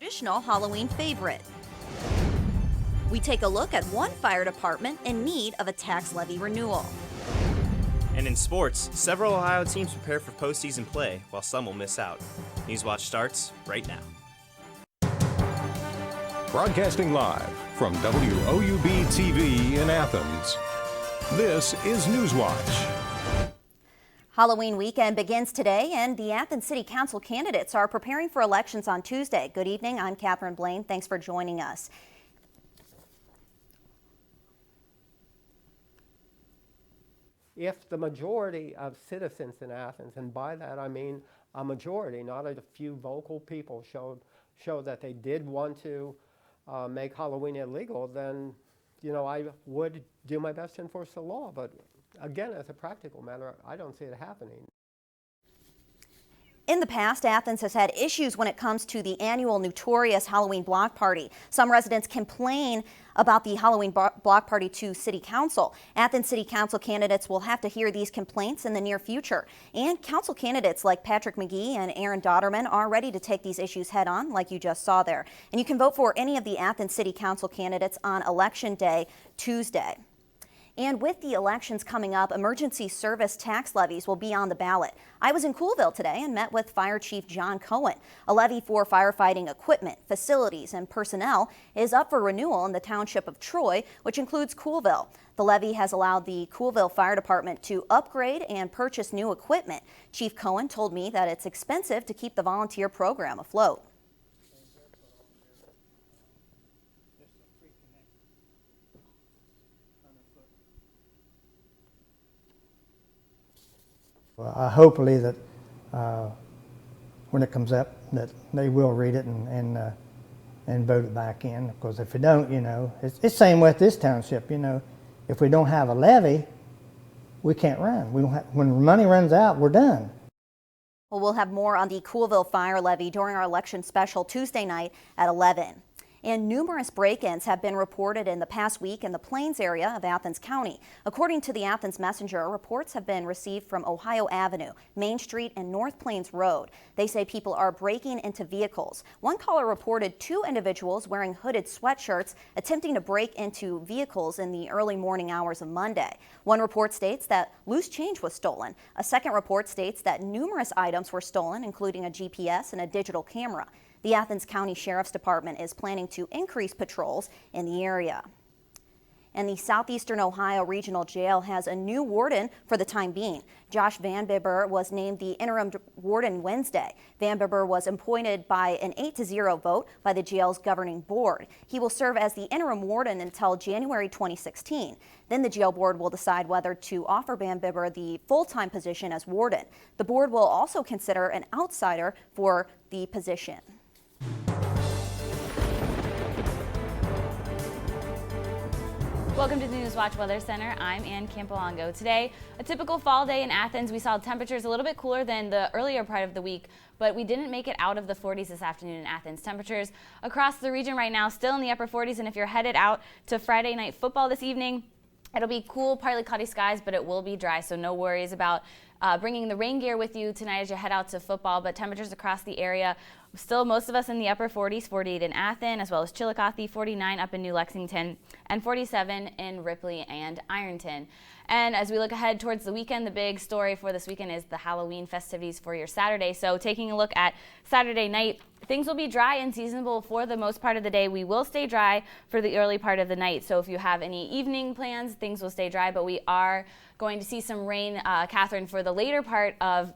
Traditional Halloween favorite. We take a look at one fire department in need of a tax levy renewal. And in sports, several Ohio teams prepare for postseason play, while some will miss out. Newswatch starts right now. Broadcasting live from WOUB TV in Athens, this is Newswatch. Halloween weekend begins today, and the Athens City Council candidates are preparing for elections on Tuesday. Good evening, I'm Catherine Blaine. Thanks for joining us. If the majority of citizens in Athens, and by that I mean a majority, not a few vocal people, show that they did want to make Halloween illegal, then I would do my best to enforce the law. But again, as a practical matter, I don't see it happening. In the past, Athens has had issues when it comes to the annual notorious Halloween block party. Some residents complain about the Halloween block party to City Council. Athens City Council candidates will have to hear these complaints in the near future. And council candidates like Patrick McGee and Aaron Dodderman are ready to take these issues head on, like you just saw there. And you can vote for any of the Athens City Council candidates on Election Day, Tuesday. And with the elections coming up, emergency service tax levies will be on the ballot. I was in Coolville today and met with Fire Chief John Cohen. A levy for firefighting equipment, facilities, and personnel is up for renewal in the township of Troy, which includes Coolville. The levy has allowed the Coolville Fire Department to upgrade and purchase new equipment. Chief Cohen told me that it's expensive to keep the volunteer program afloat. Hopefully that when it comes up that they will read it and vote it back in, because if they don't, it's the same with this township. If we don't have a levy, we can't run. When money runs out, we're done. Well, we'll have more on the Coolville fire levy during our election special Tuesday night at 11. And numerous break-ins have been reported in the past week in the Plains area of Athens County. According to the Athens Messenger, reports have been received from Ohio Avenue, Main Street, and North Plains Road. They say people are breaking into vehicles. One caller reported 2 individuals wearing hooded sweatshirts attempting to break into vehicles in the early morning hours of Monday. One report states that loose change was stolen. A second report states that numerous items were stolen, including a GPS and a digital camera. The Athens County Sheriff's Department is planning to increase patrols in the area. And the Southeastern Ohio Regional Jail has a new warden for the time being. Josh Van Bibber was named the interim warden Wednesday. Van Bibber was appointed by an 8-0 vote by the jail's governing board. He will serve as the interim warden until January 2016. Then the jail board will decide whether to offer Van Bibber the full-time position as warden. The board will also consider an outsider for the position. Welcome to the Newswatch Weather Center. I'm Ann Campolongo. Today, a typical fall day in Athens. We saw temperatures a little bit cooler than the earlier part of the week, but we didn't make it out of the 40s this afternoon in Athens. Temperatures across the region right now still in the upper 40s, and if you're headed out to Friday night football this evening, it'll be cool, partly cloudy skies, but it will be dry, so no worries about bringing the rain gear with you tonight as you head out to football. But temperatures across the area, still most of us in the upper 40s, 48 in Athens, as well as Chillicothe, 49 up in New Lexington, and 47 in Ripley and Ironton. And as we look ahead towards the weekend, the big story for this weekend is the Halloween festivities for your Saturday. So taking a look at Saturday night, things will be dry and seasonable for the most part of the day. We will stay dry for the early part of the night. So if you have any evening plans, things will stay dry, but we are going to see some rain, Catherine, for the later part of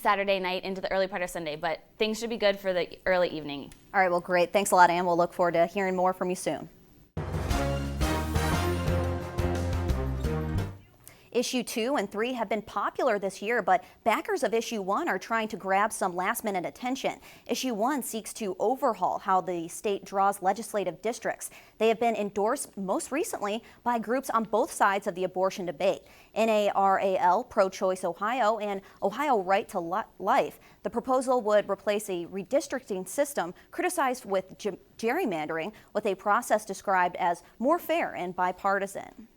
Saturday night into the early part of Sunday, but things should be good for the early evening. All right, well, great. Thanks a lot, Ann. We'll look forward to hearing more from you soon. Issue 2 and 3 have been popular this year, but backers of Issue 1 are trying to grab some last-minute attention. Issue 1 seeks to overhaul how the state draws legislative districts. They have been endorsed most recently by groups on both sides of the abortion debate: NARAL, Pro-Choice Ohio, and Ohio Right to Life. The proposal would replace a redistricting system criticized with gerrymandering with a process described as more fair and bipartisan.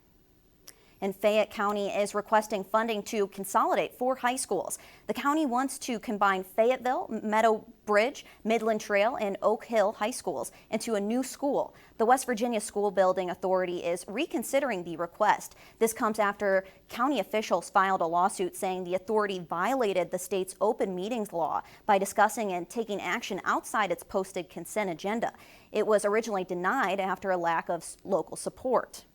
And Fayette County is requesting funding to consolidate 4 high schools. The county wants to combine Fayetteville, Meadow Bridge, Midland Trail, and Oak Hill high schools into a new school. The West Virginia School Building Authority is reconsidering the request. This comes after county officials filed a lawsuit saying the authority violated the state's open meetings law by discussing and taking action outside its posted consent agenda. It was originally denied after a lack of local support.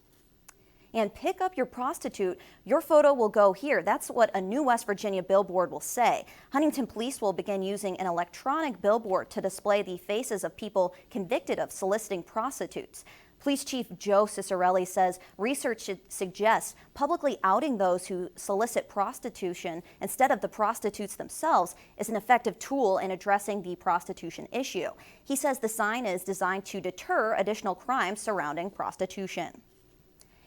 And pick up your prostitute, your photo will go here. That's what a new West Virginia billboard will say. Huntington Police will begin using an electronic billboard to display the faces of people convicted of soliciting prostitutes. Police Chief Joe Cicerelli says research suggests publicly outing those who solicit prostitution instead of the prostitutes themselves is an effective tool in addressing the prostitution issue. He says the sign is designed to deter additional crimes surrounding prostitution.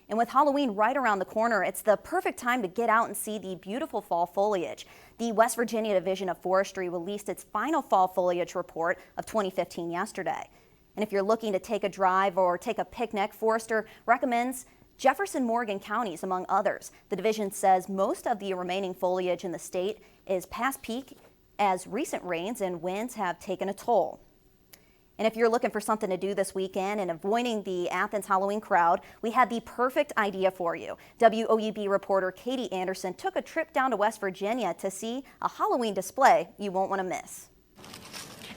And with Halloween right around the corner, it's the perfect time to get out and see the beautiful fall foliage. The West Virginia Division of Forestry released its final fall foliage report of 2015 yesterday. And if you're looking to take a drive or take a picnic, Forester recommends Jefferson Morgan counties, among others. The division says most of the remaining foliage in the state is past peak as recent rains and winds have taken a toll. And if you're looking for something to do this weekend and avoiding the Athens Halloween crowd, we had the perfect idea for you. WOUB reporter Katie Anderson took a trip down to West Virginia to see a Halloween display you won't want to miss.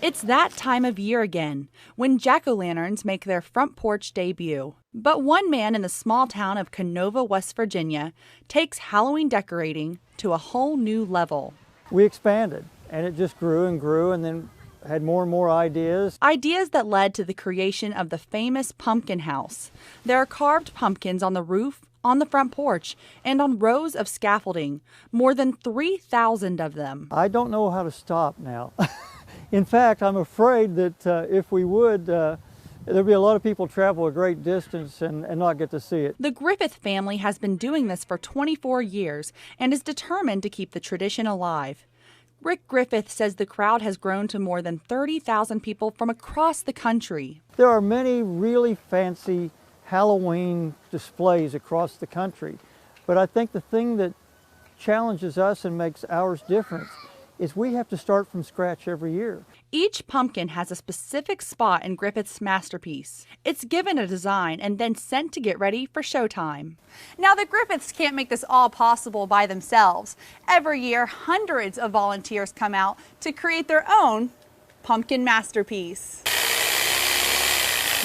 It's that time of year again, when jack-o'-lanterns make their front porch debut. But one man in the small town of Canova, West Virginia, takes Halloween decorating to a whole new level. We expanded, and it just grew and grew, and then had more and more ideas. Ideas that led to the creation of the famous pumpkin house. There are carved pumpkins on the roof, on the front porch, and on rows of scaffolding, more than 3,000 of them. I don't know how to stop now. In fact, I'm afraid that if we would, there'd be a lot of people travel a great distance and not get to see it. The Griffith family has been doing this for 24 years and is determined to keep the tradition alive. Rick Griffith says the crowd has grown to more than 30,000 people from across the country. There are many really fancy Halloween displays across the country, but I think the thing that challenges us and makes ours different is we have to start from scratch every year. Each pumpkin has a specific spot in Griffith's masterpiece. It's given a design and then sent to get ready for showtime. Now, the Griffiths can't make this all possible by themselves. Every year, hundreds of volunteers come out to create their own pumpkin masterpiece.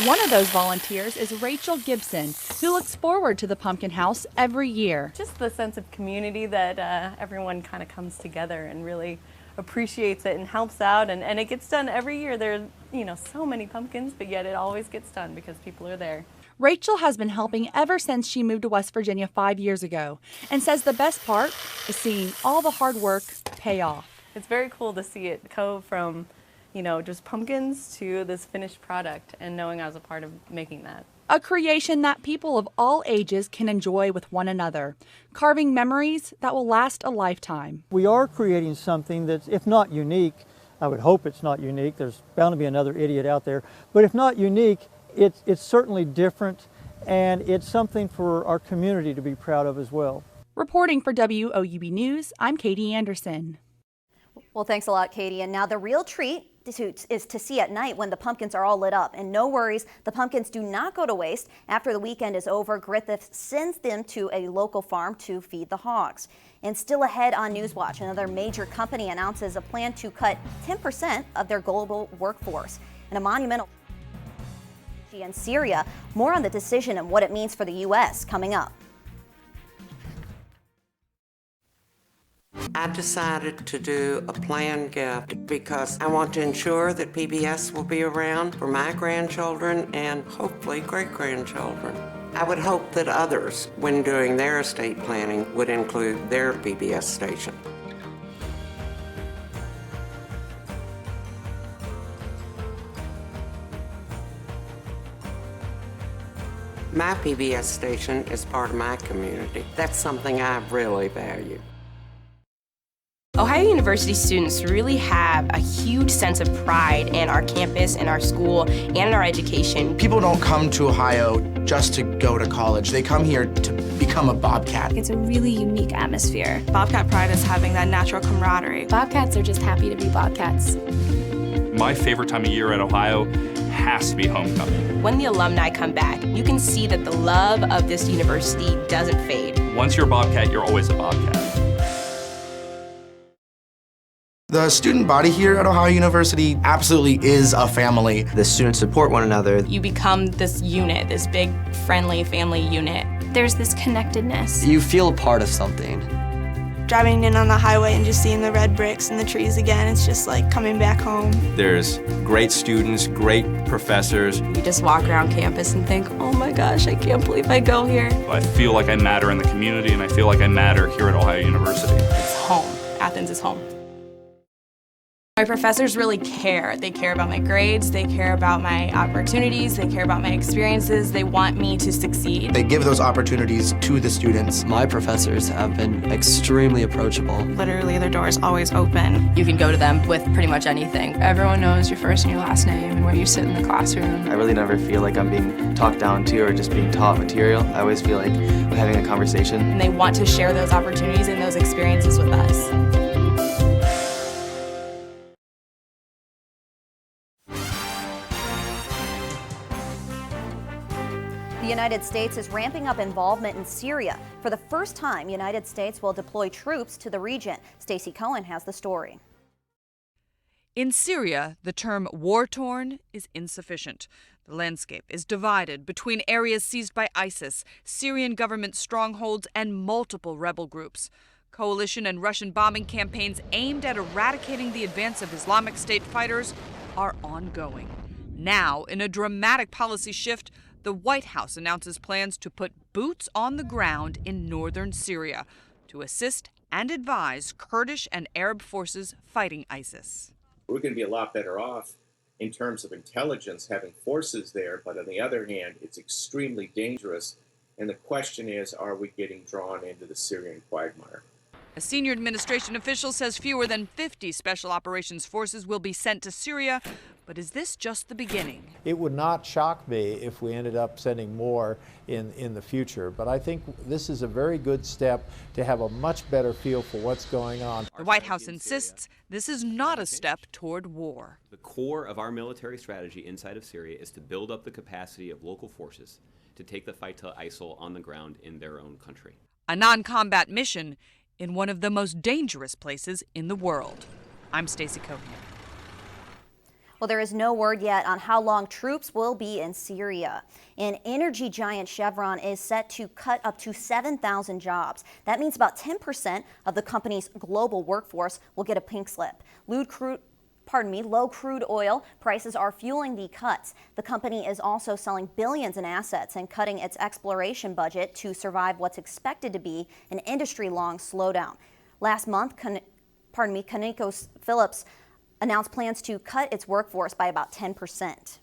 One of those volunteers is Rachel Gibson, who looks forward to the pumpkin house every year. Just the sense of community that everyone kind of comes together and really appreciates it and helps out, and it gets done every year. There are, so many pumpkins, but yet it always gets done because people are there. Rachel has been helping ever since she moved to West Virginia 5 years ago and says the best part is seeing all the hard work pay off. It's very cool to see it go from just pumpkins to this finished product and knowing I was a part of making that. A creation that people of all ages can enjoy with one another, carving memories that will last a lifetime. We are creating something that's, if not unique, I would hope it's not unique, there's bound to be another idiot out there, but if not unique, it's certainly different, and it's something for our community to be proud of as well. Reporting for WOUB News, I'm Katie Anderson. Well, thanks a lot, Katie. And now the real treat is to see at night when the pumpkins are all lit up. And no worries, the pumpkins do not go to waste. After the weekend is over, Griffith sends them to a local farm to feed the hogs. And still ahead on Newswatch, another major company announces a plan to cut 10% of their global workforce. And a monumental in Syria. More on the decision and what it means for the U.S. coming up. I decided to do a planned gift because I want to ensure that PBS will be around for my grandchildren and hopefully great-grandchildren. I would hope that others, when doing their estate planning, would include their PBS station. My PBS station is part of my community. That's something I really value. Ohio University students really have a huge sense of pride in our campus, in our school, and in our education. People don't come to Ohio just to go to college. They come here to become become a Bobcat. It's a really unique atmosphere. Bobcat pride is having that natural camaraderie. Bobcats are just happy to be Bobcats. My favorite time of year at Ohio has to be homecoming. When the alumni come back, you can see that the love of this university doesn't fade. Once you're a Bobcat, you're always a Bobcat. The student body here at Ohio University absolutely is a family. The students support one another. You become this unit, this big, friendly family unit. There's this connectedness. You feel a part of something. Driving in on the highway and just seeing the red bricks and the trees again, it's just like coming back home. There's great students, great professors. You just walk around campus and think, oh my gosh, I can't believe I go here. I feel like I matter in the community, and I feel like I matter here at Ohio University. It's home. Athens is home. My professors really care. They care about my grades, they care about my opportunities, they care about my experiences, they want me to succeed. They give those opportunities to the students. My professors have been extremely approachable. Literally, their door is always open. You can go to them with pretty much anything. Everyone knows your first and your last name and where you sit in the classroom. I really never feel like I'm being talked down to or just being taught material. I always feel like I'm having a conversation. And they want to share those opportunities and those experiences with us. The United States is ramping up involvement in Syria. For the first time, United States will deploy troops to the region. Stacey Cohen has the story. In Syria, the term war-torn is insufficient. The landscape is divided between areas seized by ISIS, Syrian government strongholds, and multiple rebel groups. Coalition and Russian bombing campaigns aimed at eradicating the advance of Islamic State fighters are ongoing. Now, in a dramatic policy shift, the White House announces plans to put boots on the ground in northern Syria to assist and advise Kurdish and Arab forces fighting ISIS. We're going to be a lot better off in terms of intelligence having forces there, but on the other hand, it's extremely dangerous. And the question is, are we getting drawn into the Syrian quagmire? A senior administration official says fewer than 50 special operations forces will be sent to Syria. But is this just the beginning? It would not shock me if we ended up sending more in the future. But I think this is a very good step to have a much better feel for what's going on. The White House insists this is not a step toward war. The core of our military strategy inside of Syria is to build up the capacity of local forces to take the fight to ISIL on the ground in their own country. A non-combat mission in one of the most dangerous places in the world. I'm Stacey Cohen. Well, there is no word yet on how long troops will be in Syria. And energy giant Chevron is set to cut up to 7,000 jobs. That means about 10% of the company's global workforce will get a pink slip. Low crude oil prices are fueling the cuts. The company is also selling billions in assets and cutting its exploration budget to survive what's expected to be an industry-long slowdown. Last month, ConocoPhillips announced plans to cut its workforce by about 10%.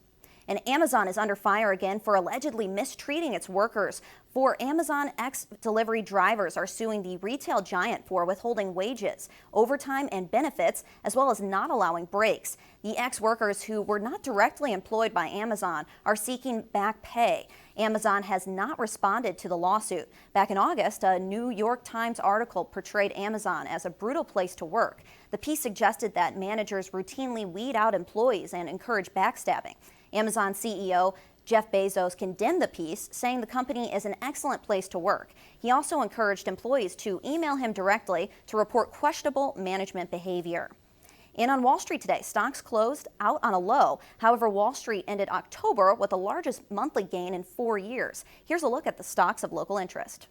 And Amazon is under fire again for allegedly mistreating its workers. Amazon ex-delivery drivers are suing the retail giant for withholding wages, overtime, and benefits, as well as not allowing breaks. The ex-workers who were not directly employed by Amazon are seeking back pay. Amazon has not responded to the lawsuit. Back in August, a New York Times article portrayed Amazon as a brutal place to work. The piece suggested that managers routinely weed out employees and encourage backstabbing. Amazon CEO Jeff Bezos condemned the piece, saying the company is an excellent place to work. He also encouraged employees to email him directly to report questionable management behavior. And on Wall Street today, stocks closed out on a low. However, Wall Street ended October with the largest monthly gain in 4 years. Here's a look at the stocks of local interest.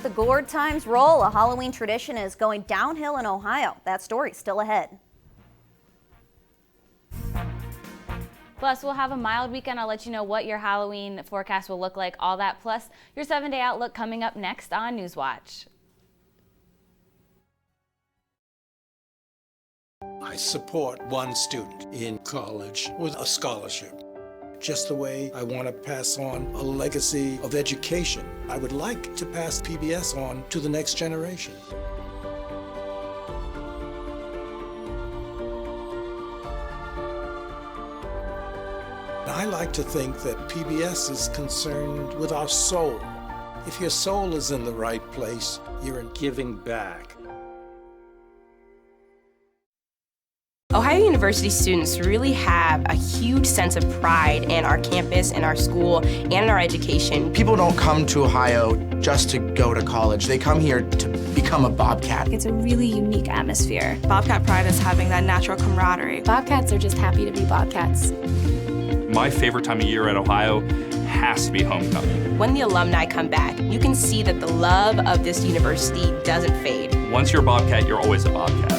The gourd times roll. A Halloween tradition is going downhill in Ohio. That story still ahead. Plus, we'll have a mild weekend. I'll let you know what your Halloween forecast will look like. All that plus your 7-day outlook coming up next on Newswatch. I support one student in college with a scholarship. Just the way I want to pass on a legacy of education. I would like to pass PBS on to the next generation. I like to think that PBS is concerned with our soul. If your soul is in the right place, you're giving back. Ohio University students really have a huge sense of pride in our campus, in our school, and in our education. People don't come to Ohio just to go to college. They come here to become a Bobcat. It's a really unique atmosphere. Bobcat pride is having that natural camaraderie. Bobcats are just happy to be Bobcats. My favorite time of year at Ohio has to be homecoming. When the alumni come back, you can see that the love of this university doesn't fade. Once you're a Bobcat, you're always a Bobcat.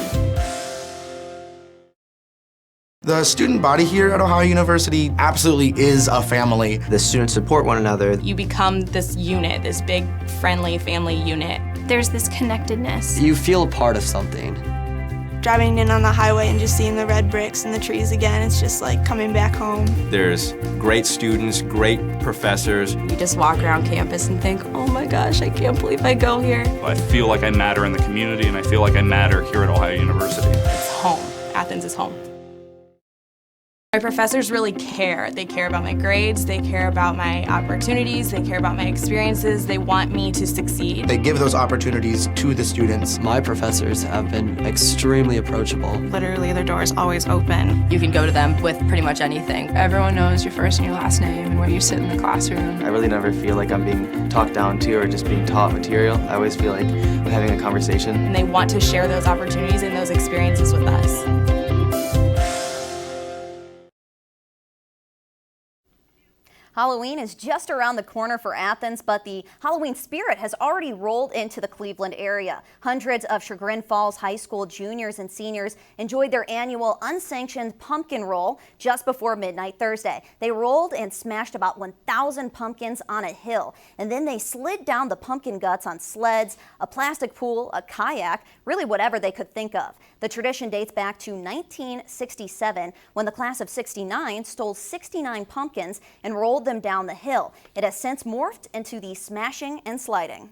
The student body here at Ohio University absolutely is a family. The students support one another. You become this unit, this big, friendly family unit. There's this connectedness. You feel a part of something. Driving in on the highway and just seeing the red bricks and the trees again, it's just like coming back home. There's great students, great professors. You just walk around campus and think, oh my gosh, I can't believe I go here. I feel like I matter in the community, and I feel like I matter here at Ohio University. It's home. Athens is home. My professors really care. They care about my grades, they care about my opportunities, they care about my experiences, they want me to succeed. They give those opportunities to the students. My professors have been extremely approachable. Literally, their door is always open. You can go to them with pretty much anything. Everyone knows your first and your last name and where you sit in the classroom. I really never feel like I'm being talked down to or just being taught material. I always feel like I'm having a conversation. And they want to share those opportunities and those experiences with us. Halloween is just around the corner for Athens, but the Halloween spirit has already rolled into the Cleveland area. Hundreds of Chagrin Falls High School juniors and seniors enjoyed their annual unsanctioned pumpkin roll just before midnight Thursday. They rolled and smashed about 1,000 pumpkins on a hill, and then they slid down the pumpkin guts on sleds, a plastic pool, a kayak, really whatever they could think of. The tradition dates back to 1967 when the class of '69 stole 69 pumpkins and rolled them down the hill. It has since morphed into the smashing and sliding.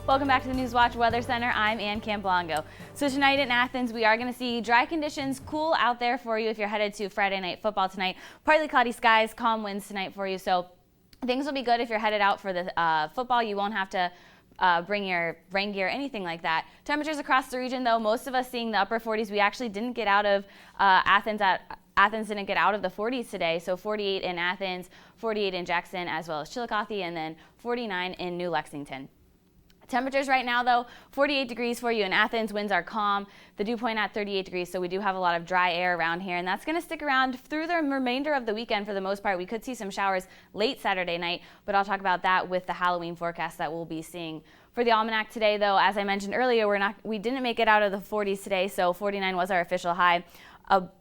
Welcome back to the Newswatch Weather Center. I'm Ann Campolongo. So tonight in Athens, we are going to see dry conditions, cool out there for you if you're headed to Friday night football tonight. Partly cloudy skies, calm winds tonight for you. So things will be good if you're headed out for the football. You won't have to bring your rain gear, anything like that. Temperatures across the region, though, most of us seeing the upper 40s. We actually didn't get out of Athens didn't get out of the 40s today. So 48 in Athens, 48 in Jackson, as well as Chillicothe, and then 49 in New Lexington. Temperatures right now, though, 48 degrees for you in Athens. Winds are calm. The dew point at 38 degrees, so we do have a lot of dry air around here, and that's going to stick around through the remainder of the weekend for the most part. We could see some showers late Saturday night, but I'll talk about that with the Halloween forecast that we'll be seeing. For the almanac today, though, as I mentioned earlier, we didn't make it out of the 40s today, so 49 was our official high.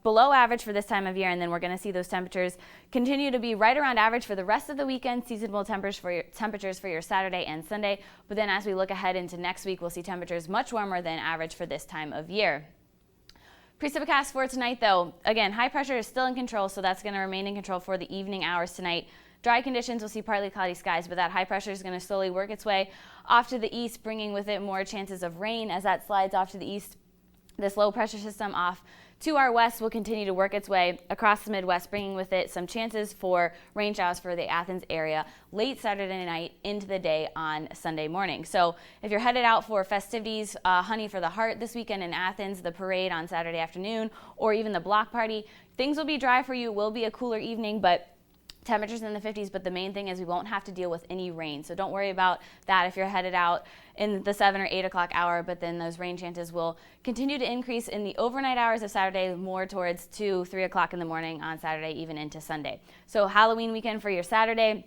Below average for this time of year, and then we're going to see those temperatures continue to be right around average for the rest of the weekend. Seasonable temperatures for your Saturday and Sunday. But then as we look ahead into next week, we'll see temperatures much warmer than average for this time of year. Precipicast for tonight, though. Again, high pressure is still in control, so that's going to remain in control for the evening hours tonight. Dry conditions, we'll see partly cloudy skies, but that high pressure is going to slowly work its way off to the east, bringing with it more chances of rain as that slides off to the east. This low pressure system off to our west will continue to work its way across the Midwest, bringing with it some chances for rain showers for the Athens area late Saturday night into the day on Sunday morning. So if you're headed out for festivities, Honey for the Heart this weekend in Athens, the parade on Saturday afternoon, or even the block party, things will be dry for you. It will be a cooler evening, but temperatures in the 50s, but the main thing is we won't have to deal with any rain. So don't worry about that if you're headed out in the 7 or 8 o'clock hour, but then those rain chances will continue to increase in the overnight hours of Saturday, more towards 2, 3 o'clock in the morning on Saturday, even into Sunday. So Halloween weekend for your Saturday.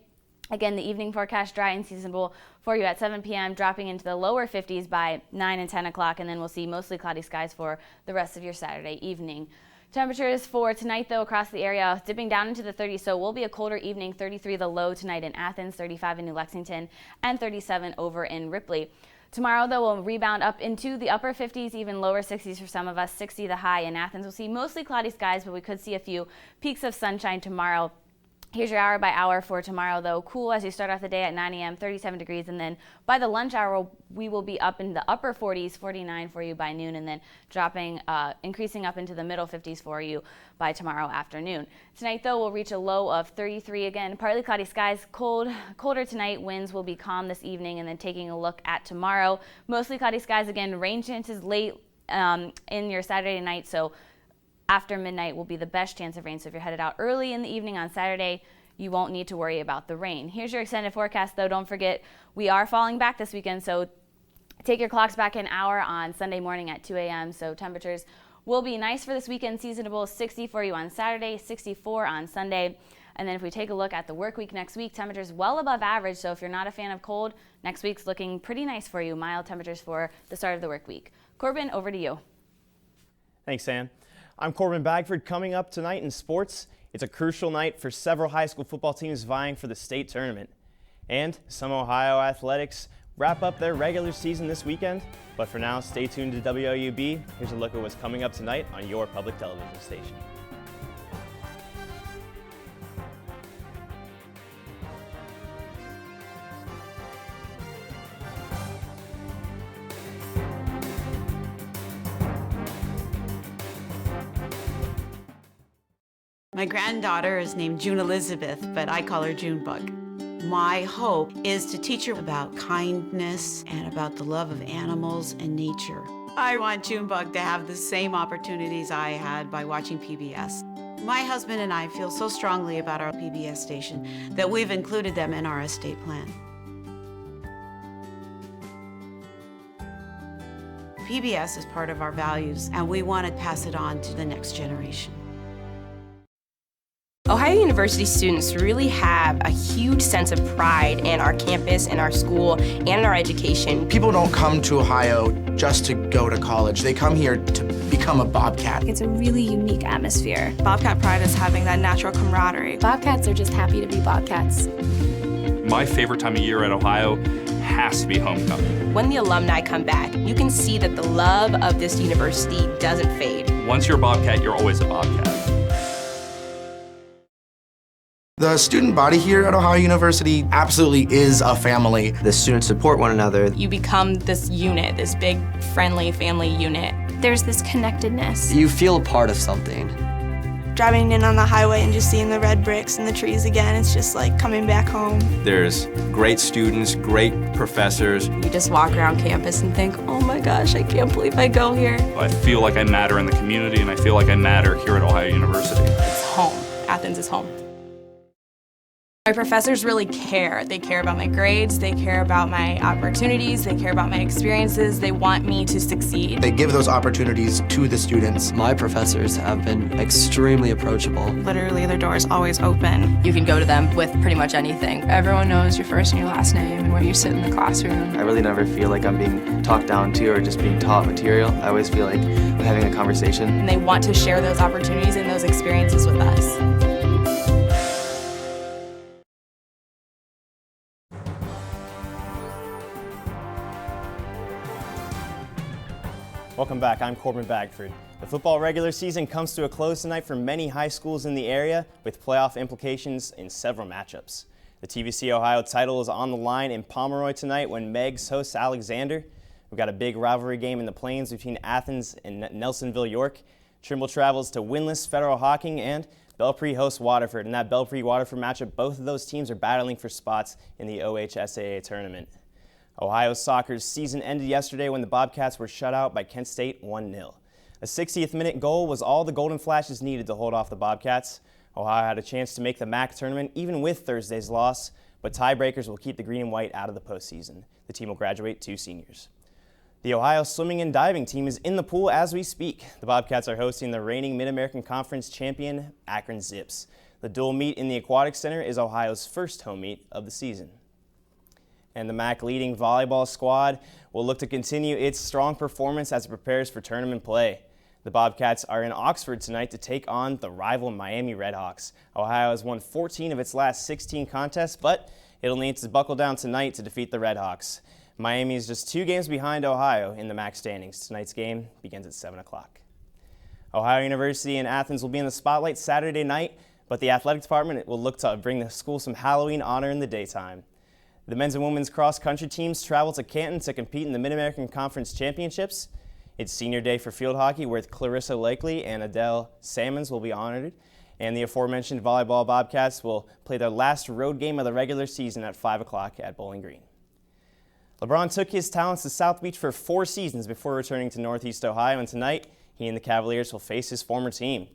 Again, the evening forecast dry and seasonable for you at 7 p.m., dropping into the lower 50s by 9 and 10 o'clock, and then we'll see mostly cloudy skies for the rest of your Saturday evening. Temperatures for tonight, though, across the area dipping down into the 30s, so it will be a colder evening. 33 the low tonight in Athens, 35 in New Lexington, and 37 over in Ripley. Tomorrow, though, we'll rebound up into the upper 50s, even lower 60s for some of us. 60 the high in Athens. We'll see mostly cloudy skies, but we could see a few peaks of sunshine tomorrow. Here's your hour by hour for tomorrow, though. Cool as you start off the day at 9 a.m., 37 degrees, and then by the lunch hour, we will be up in the upper 40s, 49 for you by noon, and then dropping, increasing up into the middle 50s for you by tomorrow afternoon. Tonight, though, we'll reach a low of 33 again. Partly cloudy skies, colder tonight. Winds will be calm this evening, and then taking a look at tomorrow, mostly cloudy skies again. Rain chances late in your Saturday night, so after midnight will be the best chance of rain. So if you're headed out early in the evening on Saturday, you won't need to worry about the rain. Here's your extended forecast, though. Don't forget, we are falling back this weekend, so take your clocks back an hour on Sunday morning at 2 a.m. So temperatures will be nice for this weekend. Seasonable, 60 for you on Saturday, 64 on Sunday. And then if we take a look at the work week next week, temperatures well above average. So if you're not a fan of cold, next week's looking pretty nice for you. Mild temperatures for the start of the work week. Corbin, over to you. Thanks, Sam. I'm Corbin Bagford. Coming up tonight in sports, it's a crucial night for several high school football teams vying for the state tournament. And some Ohio athletics wrap up their regular season this weekend. But for now, stay tuned to WOUB. Here's a look at what's coming up tonight on your public television station. My granddaughter is named June Elizabeth, but I call her Junebug. My hope is to teach her about kindness and about the love of animals and nature. I want Junebug to have the same opportunities I had by watching PBS. My husband and I feel so strongly about our PBS station that we've included them in our estate plan. PBS is part of our values, and we want to pass it on to the next generation. Ohio University students really have a huge sense of pride in our campus, in our school, and in our education. People don't come to Ohio just to go to college. They come here to become a Bobcat. It's a really unique atmosphere. Bobcat pride is having that natural camaraderie. Bobcats are just happy to be Bobcats. My favorite time of year at Ohio has to be homecoming. When the alumni come back, you can see that the love of this university doesn't fade. Once you're a Bobcat, you're always a Bobcat. The student body here at Ohio University absolutely is a family. The students support one another. You become this unit, this big, friendly family unit. There's this connectedness. You feel a part of something. Driving in on the highway and just seeing the red bricks and the trees again, it's just like coming back home. There's great students, great professors. You just walk around campus and think, oh my gosh, I can't believe I go here. I feel like I matter in the community, and I feel like I matter here at Ohio University. It's home. Athens is home. My professors really care. They care about my grades, they care about my opportunities, they care about my experiences, they want me to succeed. They give those opportunities to the students. My professors have been extremely approachable. Literally, their door is always open. You can go to them with pretty much anything. Everyone knows your first and your last name and where you sit in the classroom. I really never feel like I'm being talked down to or just being taught material. I always feel like I'm having a conversation. And they want to share those opportunities and those experiences with us. Welcome back. I'm Corbin Bagford. The football regular season comes to a close tonight for many high schools in the area, with playoff implications in several matchups. The TVC Ohio title is on the line in Pomeroy tonight when Megs hosts Alexander. We've got a big rivalry game in the Plains between Athens and Nelsonville York. Trimble travels to winless Federal Hocking, and Belpre hosts Waterford. In that Belpre-Waterford matchup, both of those teams are battling for spots in the OHSAA tournament. Ohio soccer's season ended yesterday when the Bobcats were shut out by Kent State 1-0. A 60th minute goal was all the Golden Flashes needed to hold off the Bobcats. Ohio had a chance to make the MAC tournament even with Thursday's loss, but tiebreakers will keep the green and white out of the postseason. The team will graduate 2 seniors. The Ohio swimming and diving team is in the pool as we speak. The Bobcats are hosting the reigning Mid-American Conference champion, Akron Zips. The dual meet in the Aquatic Center is Ohio's first home meet of the season. And the MAC leading volleyball squad will look to continue its strong performance as it prepares for tournament play. The Bobcats are in Oxford tonight to take on the rival Miami Redhawks. Ohio has won 14 of its last 16 contests, but it'll need to buckle down tonight to defeat the Redhawks. Miami is just 2 games behind Ohio in the MAC standings. Tonight's game begins at 7 o'clock. Ohio University in Athens will be in the spotlight Saturday night, but the athletic department will look to bring the school some Halloween honor in the daytime. The men's and women's cross-country teams travel to Canton to compete in the Mid-American Conference Championships. It's senior day for field hockey, where Clarissa Lakely and Adele Salmons will be honored. And the aforementioned volleyball Bobcats will play their last road game of the regular season at 5 o'clock at Bowling Green. LeBron took his talents to South Beach for 4 seasons before returning to Northeast Ohio, and tonight he and the Cavaliers will face his former team.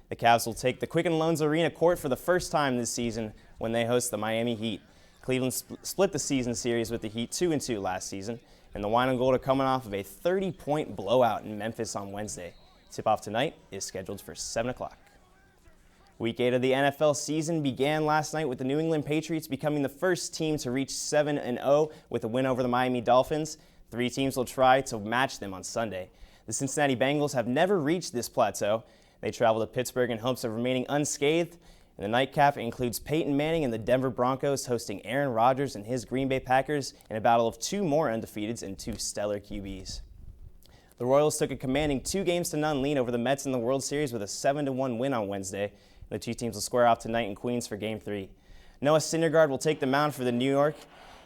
The Cavs will take the Quicken Loans Arena court for the first time this season when they host the Miami Heat. Cleveland split the season series with the Heat 2-2 last season, and the Wine and Gold are coming off of a 30-point blowout in Memphis on Wednesday. Tip-off tonight is scheduled for 7 o'clock. Week 8 of the NFL season began last night with the New England Patriots becoming the first team to reach 7-0 with a win over the Miami Dolphins. 3 teams will try to match them on Sunday. The Cincinnati Bengals have never reached this plateau. They travel to Pittsburgh in hopes of remaining unscathed. And the nightcap includes Peyton Manning and the Denver Broncos hosting Aaron Rodgers and his Green Bay Packers in a battle of 2 more undefeateds and 2 stellar QBs. The Royals took a commanding 2-0 lead over the Mets in the World Series with a 7-1 win on Wednesday. The 2 teams will square off tonight in Queens for Game 3. Noah Syndergaard will take the mound for the New York.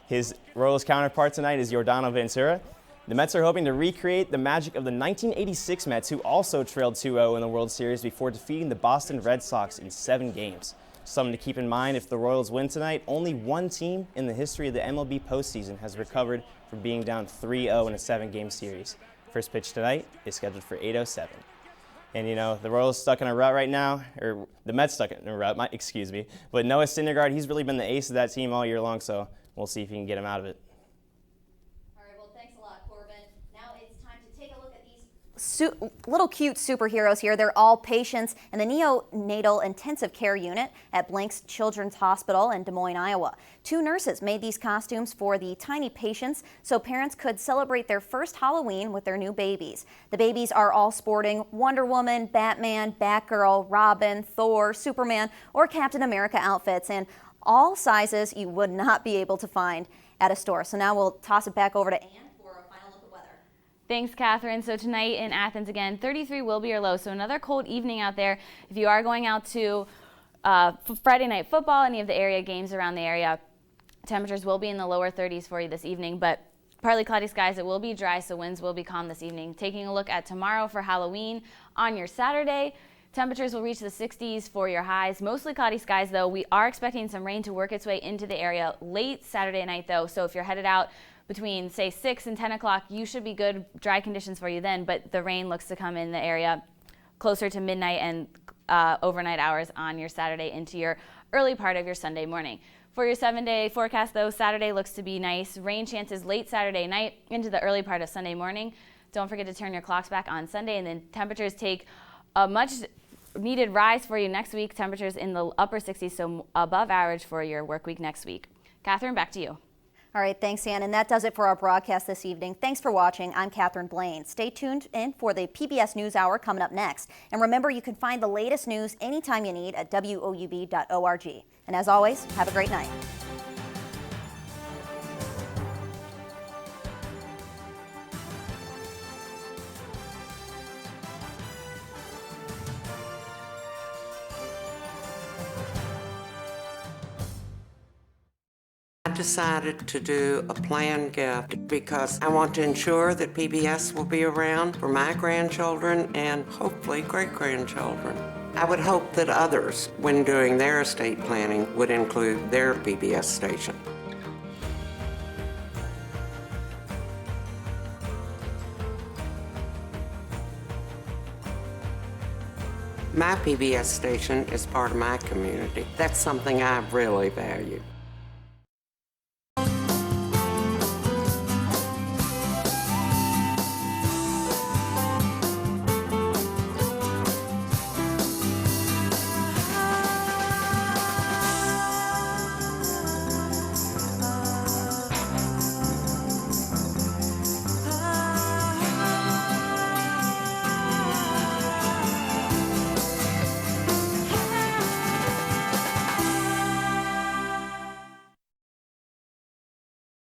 His Royals counterpart tonight is Yordano Ventura. The Mets are hoping to recreate the magic of the 1986 Mets, who also trailed 2-0 in the World Series before defeating the Boston Red Sox in 7 games. Something to keep in mind: if the Royals win tonight, only 1 team in the history of the MLB postseason has recovered from being down 3-0 in a 7-game series. First pitch tonight is scheduled for 8:07. And, the Royals stuck in a rut right now, or the Mets stuck in a rut, excuse me. But Noah Syndergaard, he's really been the ace of that team all year long, so we'll see if he can get him out of it. All right, well, thanks a lot, Corbin. Now it's time to take a look at these little cute superheroes here. They're all patients in the neonatal intensive care unit at Blank's Children's Hospital in Des Moines, Iowa. 2 nurses made these costumes for the tiny patients so parents could celebrate their first Halloween with their new babies. The babies are all sporting Wonder Woman, Batman, Batgirl, Robin, Thor, Superman, or Captain America outfits, and all sizes you would not be able to find at a store. So now we'll toss it back over to Ann for a final look at weather. Thanks, Catherine. So tonight in Athens again, 33 will be your low. So another cold evening out there. If you are going out to Friday night football, any of the area games around the area, temperatures will be in the lower 30s for you this evening, but partly cloudy skies. It will be dry, so winds will be calm this evening. Taking a look at tomorrow for Halloween on your Saturday, temperatures will reach the 60s for your highs. Mostly cloudy skies, though. We are expecting some rain to work its way into the area late Saturday night, though. So if you're headed out between, say, 6 and 10 o'clock, you should be good. Dry conditions for you then, but the rain looks to come in the area closer to midnight and overnight hours on your Saturday into your early part of your Sunday morning. For your 7-day forecast, though, Saturday looks to be nice. Rain chances late Saturday night into the early part of Sunday morning. Don't forget to turn your clocks back on Sunday, and then temperatures take a much needed rise for you next week. Temperatures in the upper 60s, so above average for your work week next week. Catherine, back to you. All right, thanks, Ann. And that does it for our broadcast this evening. Thanks for watching. I'm Catherine Blaine. Stay tuned in for the PBS NewsHour coming up next. And remember, you can find the latest news anytime you need at WOUB.org. And as always, have a great night. I decided to do a planned gift because I want to ensure that PBS will be around for my grandchildren and hopefully great-grandchildren. I would hope that others, when doing their estate planning, would include their PBS station. My PBS station is part of my community. That's something I really value.